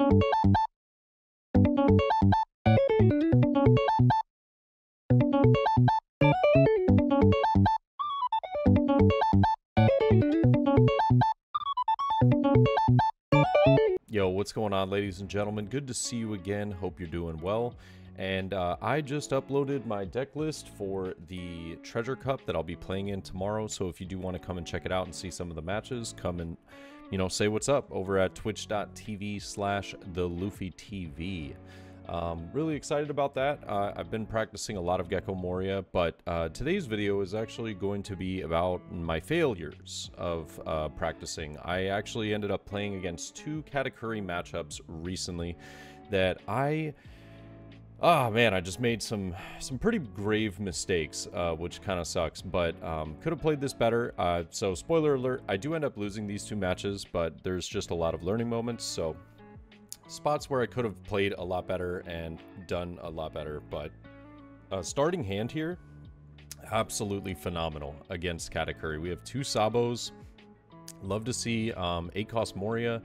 Yo, what's going on, ladies and gentlemen? Good to see you again. Hope you're doing well. And I just uploaded my deck list for the Treasure Cup that I'll be playing in tomorrow. So if you do want to come and check it out and see some of the matches, come and, say what's up over at twitch.tv/TheLuffyTV. Really excited about that. I've been practicing a lot of Gecko Moria, but today's video is actually going to be about my failures of practicing. I actually ended up playing against two Katakuri matchups recently that I just made some pretty grave mistakes, which kind of sucks, but could have played this better. So spoiler alert, I do end up losing these two matches, but there's just a lot of learning moments, so spots where I could have played a lot better and done a lot better. But starting hand here, absolutely phenomenal against Katakuri. We have two Sabos. Love to see Gecko Moria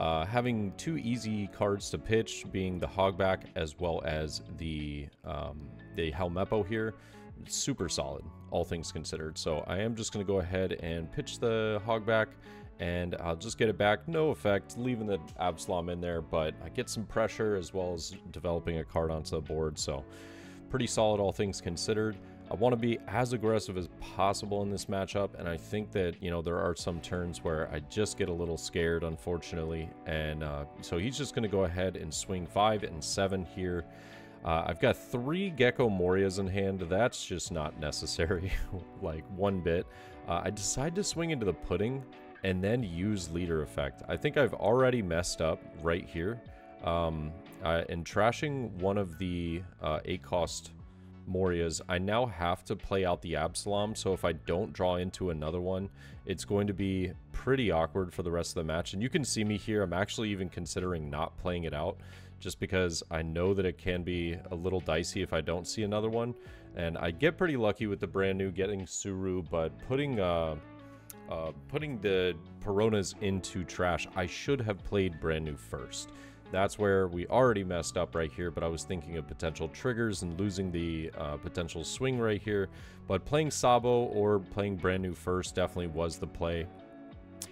having two easy cards to pitch, being the Hogback as well as the Helmeppo here. Super solid, all things considered. So I am just going to go ahead and pitch the Hogback, and I'll just get it back. No effect, leaving the Absalom in there, but I get some pressure as well as developing a card onto the board. So pretty solid, all things considered. I want to be as aggressive as possible in this matchup, and I think that, there are some turns where I just get a little scared, unfortunately. And so he's just going to go ahead and swing 5 and 7 here. I've got 3 Gecko Morias in hand. That's just not necessary, like one bit. I decide to swing into the pudding and then use leader effect. I think I've already messed up right here. In trashing one of the 8-cost Morias, I now have to play out the Absalom, so if I don't draw into another one, it's going to be pretty awkward for the rest of the match. And you can see me here, I'm actually even considering not playing it out, just because I know that it can be a little dicey if I don't see another one. And I get pretty lucky with the brand new getting Suru, but putting the Peronas into trash, I should have played brand new first. That's where we already messed up right here, but I was thinking of potential triggers and losing the potential swing right here. But playing Sabo or playing brand new first definitely was the play.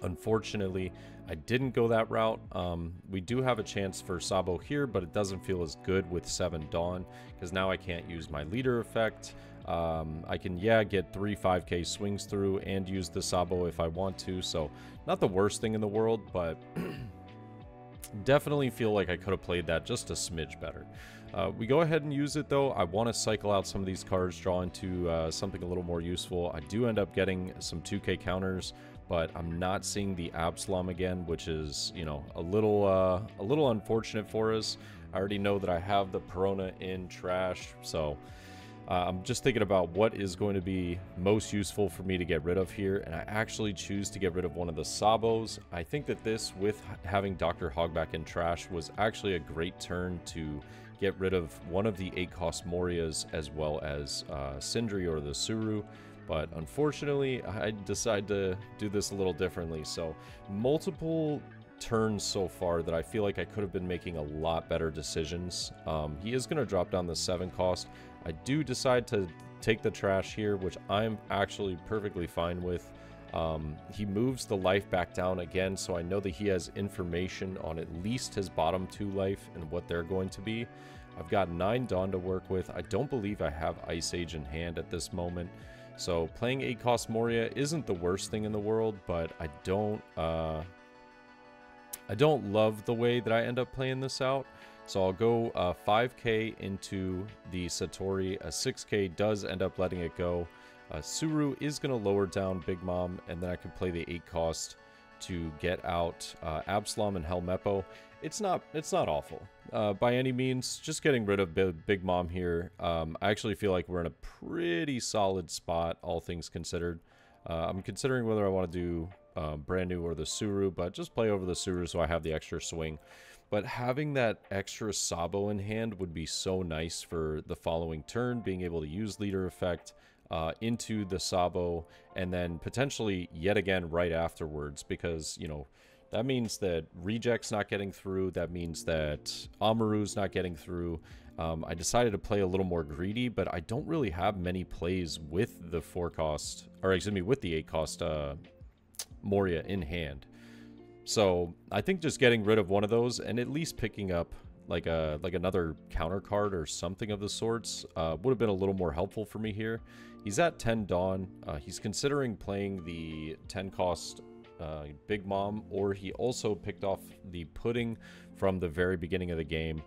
Unfortunately, I didn't go that route. We do have a chance for Sabo here, but it doesn't feel as good with 7 Dawn, because now I can't use my leader effect. I can, get 3 5k swings through and use the Sabo if I want to, so not the worst thing in the world, but definitely feel like I could have played that just a smidge better. We go ahead and use it, though. I want to cycle out some of these cards, draw into something a little more useful. I do end up getting some 2k counters, but I'm not seeing the Absalom again, which is, a little unfortunate for us. I already know that I have the Perona in trash, so I'm just thinking about what is going to be most useful for me to get rid of here, and I actually choose to get rid of one of the Sabos. I think that this, with having Dr. Hogback in trash, was actually a great turn to get rid of one of the 8-cost Morias as well as Sindri or the Suru. But unfortunately, I decide to do this a little differently. So multiple turns so far that I feel like I could have been making a lot better decisions. He is going to drop down the 7 cost. I do decide to take the trash here, which I'm actually perfectly fine with. He moves the life back down again, so I know that he has information on at least his bottom 2 life and what they're going to be. I've got 9 Dawn to work with. I don't believe I have Ice Age in hand at this moment. So playing 8-cost Moria isn't the worst thing in the world, but I don't love the way that I end up playing this out. So I'll go 5k into the Satori. A 6k does end up letting it go. Suru is going to lower down Big Mom, and then I can play the 8-cost to get out Absalom and Helmeppo. It's not awful by any means. Just getting rid of Big Mom here. I actually feel like we're in a pretty solid spot, all things considered. I'm considering whether I want to do brand new or the Suru, but just play over the Suru so I have the extra swing. But having that extra Sabo in hand would be so nice for the following turn, being able to use leader effect into the Sabo, and then potentially yet again right afterwards, because, That means that Reject's not getting through. That means that Amaru's not getting through. I decided to play a little more greedy, but I don't really have many plays with the 4-cost, or excuse me, with the 8-cost Moria in hand. So I think just getting rid of one of those and at least picking up like another counter card or something of the sorts would have been a little more helpful for me here. He's at 10 Dawn. He's considering playing the 10-cost Big Mom, or he also picked off the Pudding from the very beginning of the game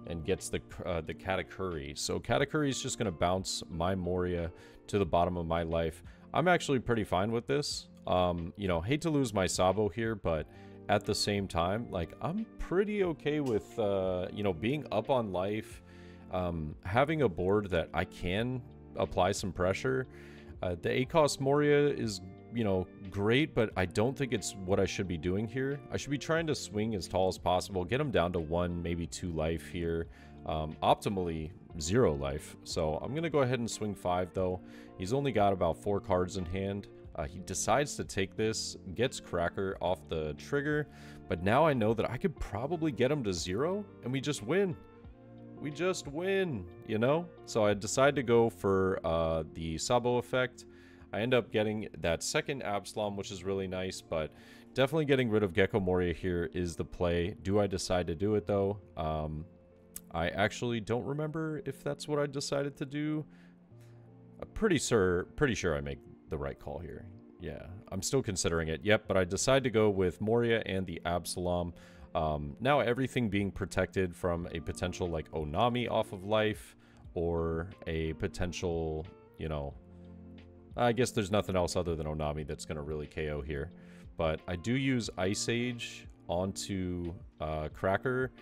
and gets the Katakuri. So Katakuri is just going to bounce my Moria to the bottom of my life. I'm actually pretty fine with this. You know, hate to lose my Sabo here, but at the same time, like, I'm pretty okay with, you know, being up on life, having a board that I can apply some pressure. The 8-cost Moria is, you know, great, but I don't think it's what I should be doing here. I should be trying to swing as tall as possible, get him down to 1, maybe 2 life here, optimally 0 life. So I'm going to go ahead and swing 5, though. He's only got about 4 cards in hand. He decides to take this, gets Cracker off the trigger, but now I know that I could probably get him to 0, and we just win. We just win, you know? So I decide to go for the Sabo effect. I end up getting that second Absalom, which is really nice, but definitely getting rid of Gecko Moria here is the play. Do I decide to do it, though? I actually don't remember if that's what I decided to do. I'm pretty sure I make the right call here. Yeah, I'm still considering it. Yep, but I decide to go with Moria and the Absalom. Now everything being protected from a potential like Onami off of life, or a potential, you know, I guess there's nothing else other than Onami that's going to really KO here. But I do use Ice Age onto Cracker.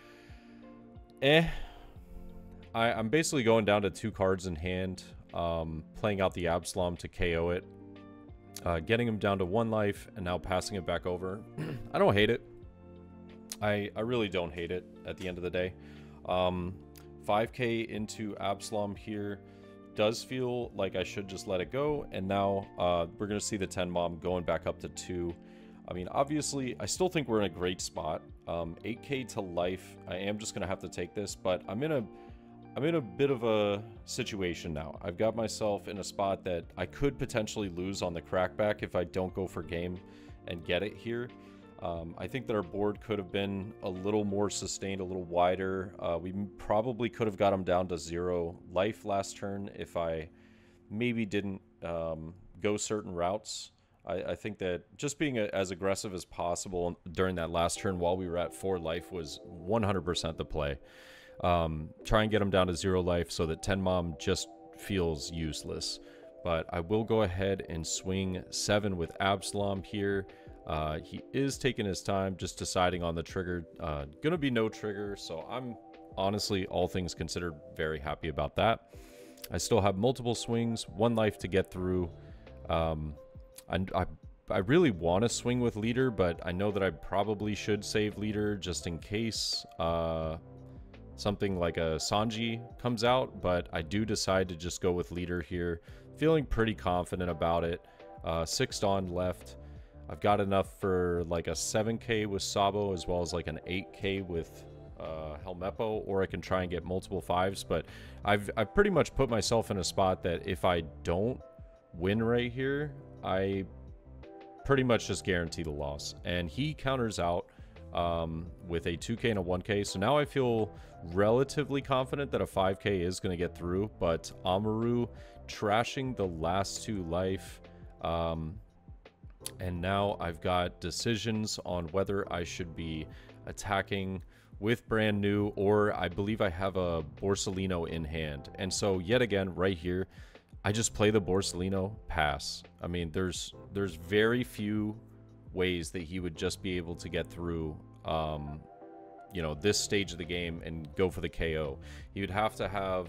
I'm basically going down to 2 cards in hand, playing out the Absalom to KO it, getting him down to 1 life, and now passing it back over. I don't hate it. I really don't hate it at the end of the day. 5k into Absalom here does feel like I should just let it go, and now we're going to see the 10 Mom going back up to 2. I mean, obviously, I still think we're in a great spot. 8k to life. I am just going to have to take this, but I'm in a bit of a situation now. I've got myself in a spot that I could potentially lose on the crackback if I don't go for game and get it here. I think that our board could have been a little more sustained, a little wider. We probably could have got him down to 0 life last turn if I maybe didn't go certain routes. I think that just being as aggressive as possible during that last turn while we were at 4 life was 100% the play. Try and get him down to 0 life so that 10 Mom just feels useless. But I will go ahead and swing 7 with Absalom here. He is taking his time, just deciding on the trigger. Gonna be no trigger, so I'm honestly, all things considered, very happy about that. I still have multiple swings, 1 life to get through. I really want to swing with leader, but I know that I probably should save leader just in case something like a Sanji comes out, but I do decide to just go with leader here. Feeling pretty confident about it. 6 Dawn left. I've got enough for like a 7k with Sabo, as well as like an 8k with Helmeppo, or I can try and get multiple 5s, but I've pretty much put myself in a spot that if I don't win right here, I pretty much just guarantee the loss. And he counters out with a 2k and a 1k, so now I feel relatively confident that a 5k is going to get through. But Amaru trashing the last 2 life, and now I've got decisions on whether I should be attacking with brand new, or I believe I have a Borsalino in hand. And so yet again right here, I just play the Borsalino, pass. I mean, there's very few ways that he would just be able to get through you know, this stage of the game and go for the KO. He would have to have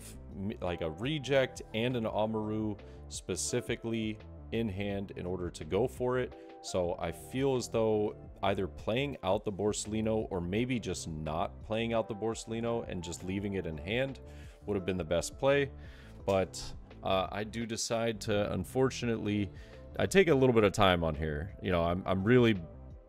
like a reject and an Amaru specifically in hand in order to go for it. So I feel as though either playing out the Borsalino or maybe just not playing out the Borsalino and just leaving it in hand would have been the best play. But I do decide to, unfortunately, I take a little bit of time on here. You know, I'm really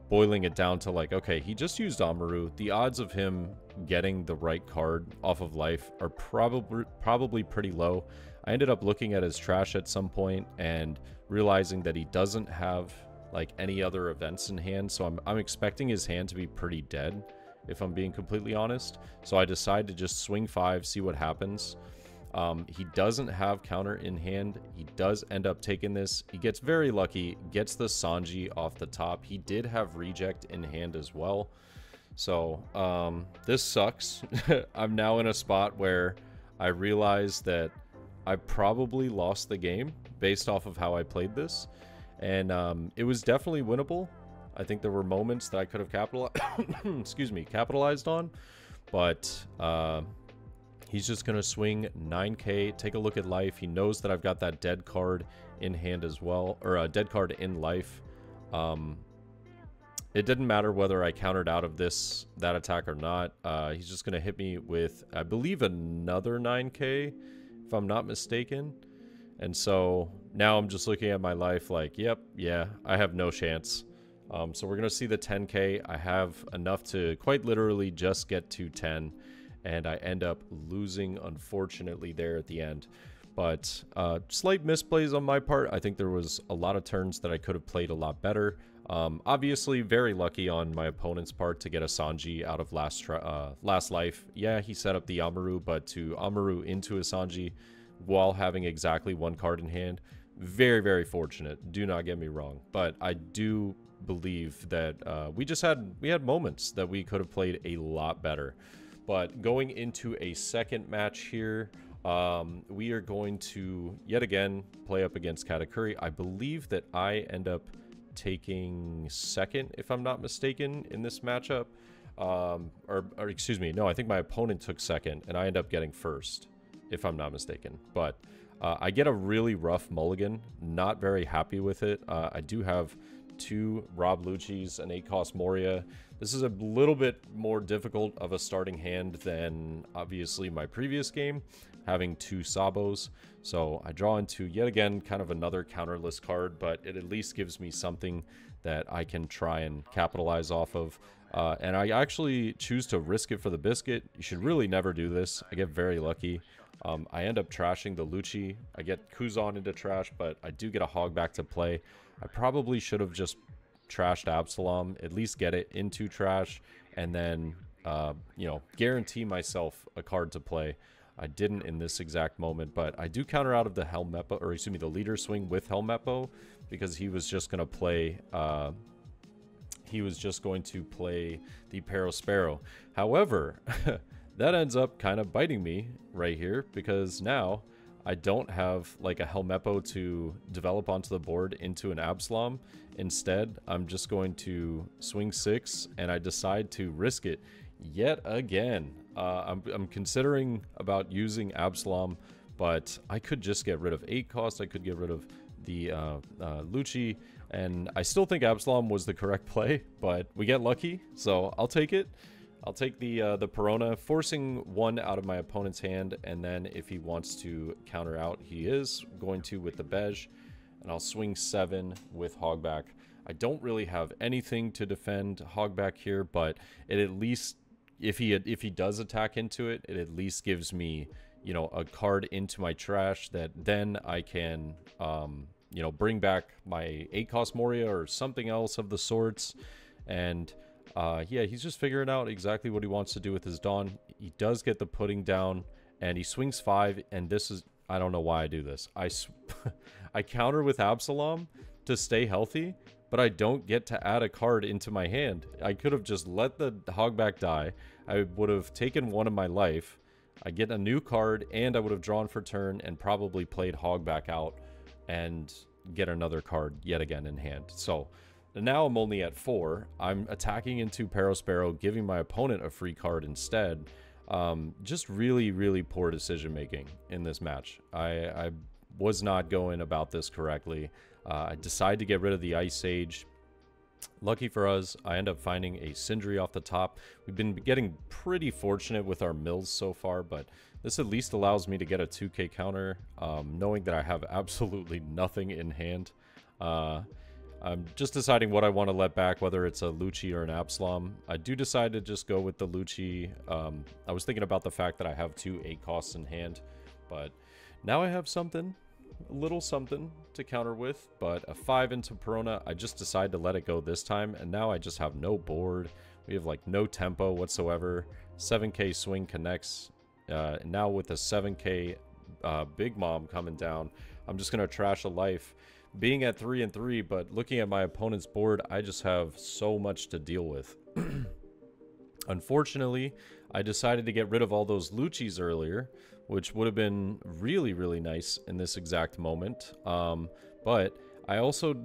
boiling it down to like, okay, he just used Amaru. The odds of him getting the right card off of life are probably pretty low. I ended up looking at his trash at some point and realizing that he doesn't have like any other events in hand, so I'm expecting his hand to be pretty dead, if I'm being completely honest. So I decide to just swing 5, see what happens. He doesn't have counter in hand. He does end up taking this. He gets very lucky, gets the Sanji off the top. He did have reject in hand as well. So this sucks. I'm now in a spot where I realize that I probably lost the game based off of how I played this. And it was definitely winnable. I think there were moments that I could have capitalized on. But he's just going to swing 9k, take a look at life. He knows that I've got that dead card in hand as well, or a dead card in life. It didn't matter whether I countered out of that attack or not. He's just going to hit me with, I believe, another 9k, if I'm not mistaken. And so now I'm just looking at my life like, yep, yeah, I have no chance. So we're going to see the 10k. I have enough to quite literally just get to 10. And I end up losing, unfortunately, there at the end. But slight misplays on my part. I think there was a lot of turns that I could have played a lot better. Obviously, very lucky on my opponent's part to get a Sanji out of last life. Yeah, he set up the Amaru, but to Amaru into a Sanji while having exactly 1 card in hand, very, very fortunate. Do not get me wrong. But I do believe that we had moments that we could have played a lot better. But going into a second match here, we are going to, yet again, play up against Katakuri. I believe that I end up taking second, if I'm not mistaken, in this matchup. Or excuse me, no, I think my opponent took second, and I end up getting first, if I'm not mistaken. But I get a really rough mulligan. Not very happy with it. I do have 2 Rob Lucci's, an 8-cost Moria. This is a little bit more difficult of a starting hand than obviously my previous game, having 2 Sabos. So I draw into, yet again, kind of another counterless card, but it at least gives me something that I can try and capitalize off of. And I actually choose to risk it for the biscuit. You should really never do this. I get very lucky. I end up trashing the Lucci. I get Kuzan into trash, but I do get a hog back to play. I probably should have just trashed Absalom, at least get it into trash, and then, you know, guarantee myself a card to play. I didn't in this exact moment, but I do counter out of the Helmeppo, or excuse me, the leader swing with Helmeppo, because he was just going to play, the Perospero. However, that ends up kind of biting me right here, because now I don't have like a Helmeppo to develop onto the board into an Absalom. Instead, I'm just going to swing 6, and I decide to risk it yet again. I'm considering about using Absalom, but I could just get rid of 8 cost. I could get rid of the Lucci, and I still think Absalom was the correct play, but we get lucky, so I'll take it. I'll take the Perona, forcing 1 out of my opponent's hand, and then if he wants to counter out, he is going to with the Bej, and I'll swing 7 with Hogback. I don't really have anything to defend Hogback here, but it at least, if he does attack into it, it at least gives me, you know, a card into my trash that then I can, you know, bring back my 8-cost Moria or something else of the sorts, and yeah, he's just figuring out exactly what he wants to do with his Dawn. He does get the pudding down, and he swings 5, and this is, I don't know why I do this. I counter with Absalom to stay healthy, but I don't get to add a card into my hand. I could have just let the Hogback die. I would have taken 1 of my life. I get a new card, and I would have drawn for turn and probably played Hogback out and get another card yet again in hand. So now I'm only at 4. I'm attacking into Perospero, giving my opponent a free card instead. Just really, really poor decision making in this match. I was not going about this correctly. I decide to get rid of the Ice Sage. Lucky for us, I end up finding a Sindri off the top. We've been getting pretty fortunate with our mills so far, but this at least allows me to get a 2k counter, knowing that I have absolutely nothing in hand. I'm just deciding what I want to let back, whether it's a Lucci or an Absalom. I do decide to just go with the Lucci. I was thinking about the fact that I have 2 8 costs in hand, but now I have something, a little something to counter with. But a 5 into Perona, I just decided to let it go this time, and now I just have no board. We have like no tempo whatsoever. 7k swing connects. And now with a 7k Big Mom coming down, I'm just gonna trash a life. Being at 3 and 3, but looking at my opponent's board, I just have so much to deal with. Unfortunately, I decided to get rid of all those Luccis earlier, which would have been really, really nice in this exact moment. But I also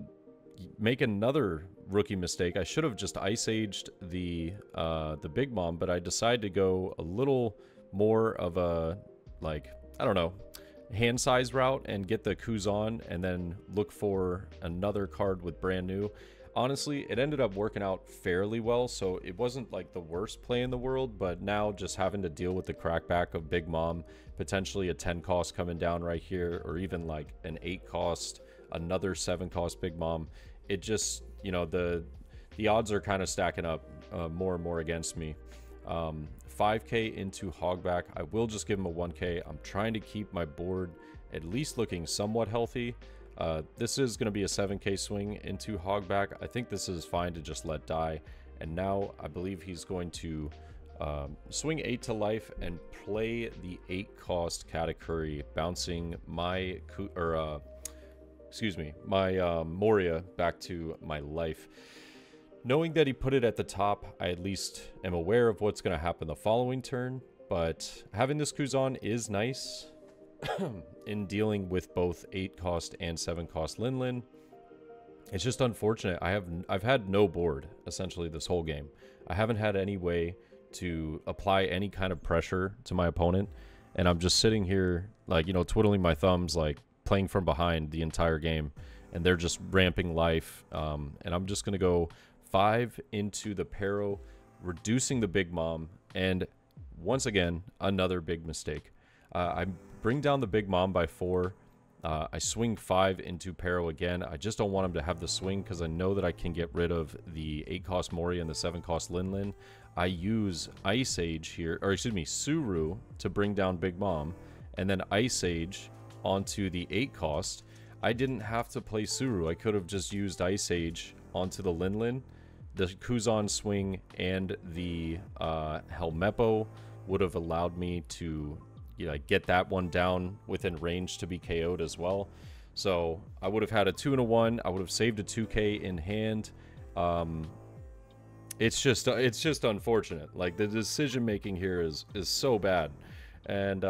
make another rookie mistake. I should have just Ice Aged the Big Mom, but I decided to go a little more of a, like, I don't know, hand size route and get the Kuzan and then look for another card with brand new. Honestly, it ended up working out fairly well, so it wasn't like the worst play in the world, but now just having to deal with the crackback of Big Mom, potentially a 10 cost coming down right here, or even like an 8 cost, another 7 cost Big Mom, it just, you know, the odds are kind of stacking up more and more against me. 5k into Hogback. I will just give him a 1k. I'm trying to keep my board at least looking somewhat healthy. This is going to be a 7k swing into Hogback. I think this is fine to just let die. And now I believe he's going to swing 8 to life and play the 8 cost Katakuri, bouncing my Moria back to my life. Knowing that he put it at the top, I at least am aware of what's going to happen the following turn, but having this Kuzan is nice in dealing with both 8 cost and 7 cost Lin. It's just unfortunate. I've had no board essentially this whole game. I haven't had any way to apply any kind of pressure to my opponent, and I'm just sitting here, like, you know, twiddling my thumbs, like playing from behind the entire game, and they're just ramping life. And I'm just going to go 5 into the Pero, reducing the Big Mom, and once again, another big mistake. I bring down the Big Mom by 4. I swing 5 into Pero again. I just don't want him to have the swing because I know that I can get rid of the 8 cost Moria and the 7 cost Lin. I use Ice Age here, or excuse me, Suru to bring down Big Mom, and then Ice Age onto the 8 cost. I didn't have to play Suru. I could have just used Ice Age onto the Lin. The Kuzan swing and the Helmeppo would have allowed me to, you know, get that one down within range to be KO'd as well. So I would have had a 2 and a 1. I would have saved a 2k in hand. It's just unfortunate. Like, the decision making here is so bad, and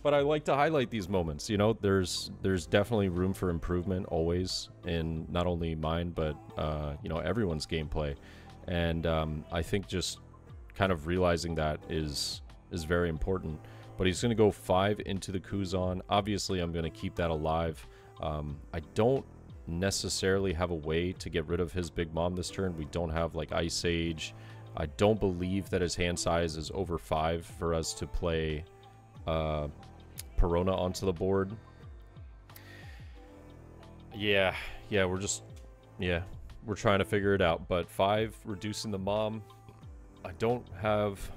but I like to highlight these moments. You know, there's definitely room for improvement always in not only mine but you know, everyone's gameplay, and I think just kind of realizing that is very important. But he's going to go 5 into the Kuzan. Obviously, I'm going to keep that alive. I don't necessarily have a way to get rid of his Big Mom this turn. We don't have like Ice Age. I don't believe that his hand size is over 5 for us to play Perona onto the board. Yeah, we're trying to figure it out. But 5 reducing the Mom. I don't have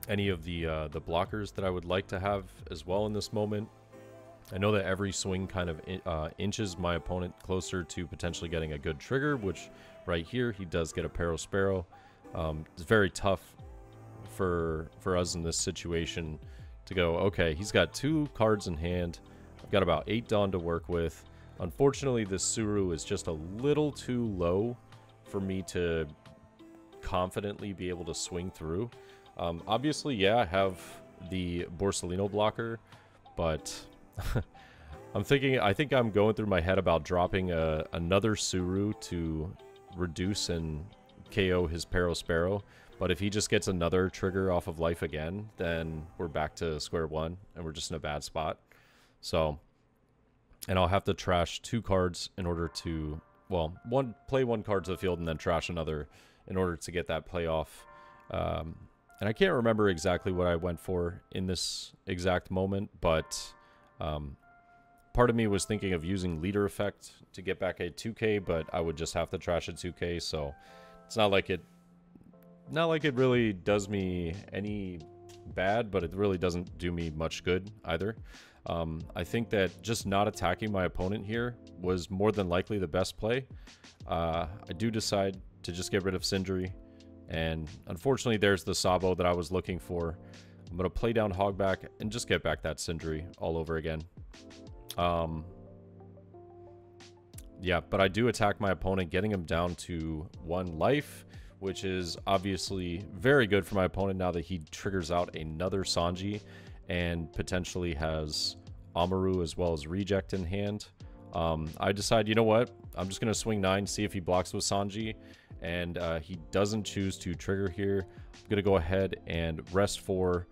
any of the blockers that I would like to have as well in this moment. I know that every swing kind of inches my opponent closer to potentially getting a good trigger, which right here he does get a Pero Sparrow. It's very tough for us in this situation to go, okay, he's got 2 cards in hand. I've got about 8 Dawn to work with. Unfortunately, this Suru is just a little too low for me to confidently be able to swing through. Obviously, yeah, I have the Borsellino blocker, but I think I'm going through my head about dropping another Suru to reduce and KO his Pero Sparrow. But if he just gets another trigger off of life again, then we're back to square one, and we're just in a bad spot. So, and I'll have to trash 2 cards in order to, well, play 1 card to the field and then trash another in order to get that playoff. And I can't remember exactly what I went for in this exact moment, but Part of me was thinking of using leader effect to get back a 2k, but I would just have to trash a 2k, so it's not like it really does me any bad, but it really doesn't do me much good either. I think that just not attacking my opponent here was more than likely the best play. I do decide to just get rid of Sindri, and unfortunately there's the Sabo that I was looking for. I'm going to play down Hogback and just get back that Sindri all over again. Yeah, but I do attack my opponent, getting him down to 1 life, which is obviously very good for my opponent now that he triggers out another Sanji and potentially has Amaru as well as Reject in hand. I decide, you know what? I'm just going to swing 9, see if he blocks with Sanji, and he doesn't choose to trigger here. I'm going to go ahead and rest 4,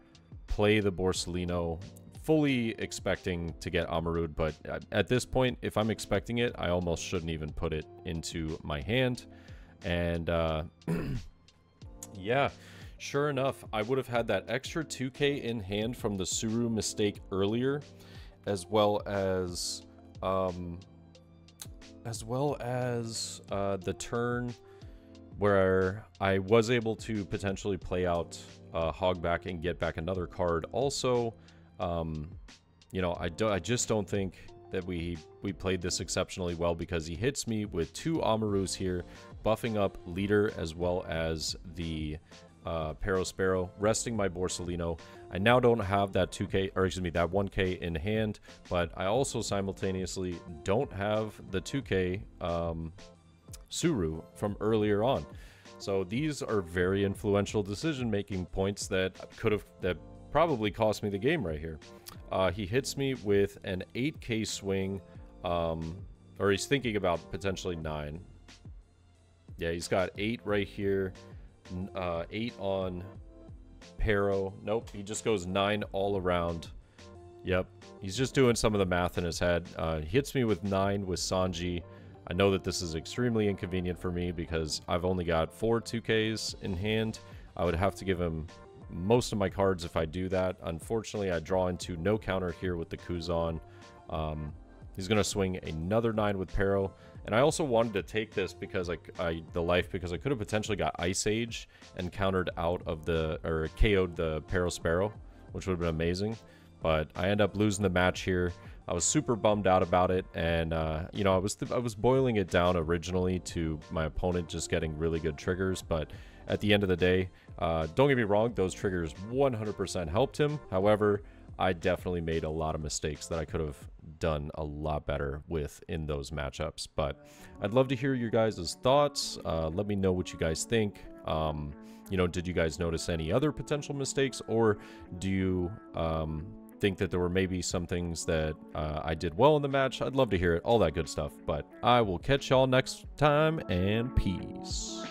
play the Borsellino, fully expecting to get Amarud, but at this point, if I'm expecting it, I almost shouldn't even put it into my hand. And yeah, sure enough, I would have had that extra 2k in hand from the Suru mistake earlier, as well as the turn where I was able to potentially play out Hogback and get back another card. Also, you know, I just don't think that we played this exceptionally well, because he hits me with 2 Amarus here, buffing up leader as well as the Perospero, resting my Borsellino. I now don't have that 2k, or excuse me, that 1k in hand, but I also simultaneously don't have the 2k Suru from earlier on. So these are very influential decision-making points that probably cost me the game right here. He hits me with an 8k swing, or he's thinking about potentially 9. Yeah, he's got 8 right here, 8 on Pero. Nope, he just goes 9 all around. Yep, he's just doing some of the math in his head. He hits me with 9 with Sanji. I know that this is extremely inconvenient for me because I've only got 4 2Ks in hand. I would have to give him most of my cards if I do that. Unfortunately, I draw into no counter here with the Kuzan. He's going to swing another 9 with Pero. And I also wanted to take this because because I could have potentially got Ice Age and countered out of or KO'd the Perospero, which would have been amazing. But I end up losing the match here. I was super bummed out about it, and you know, I was boiling it down originally to my opponent just getting really good triggers, but at the end of the day, don't get me wrong, those triggers 100% helped him. However, I definitely made a lot of mistakes that I could have done a lot better with in those matchups. But I'd love to hear your guys' thoughts. Let me know what you guys think. You know, did you guys notice any other potential mistakes, or do you think that there were maybe some things that I did well in the match? I'd love to hear it, all that good stuff. But I will catch y'all next time, and peace.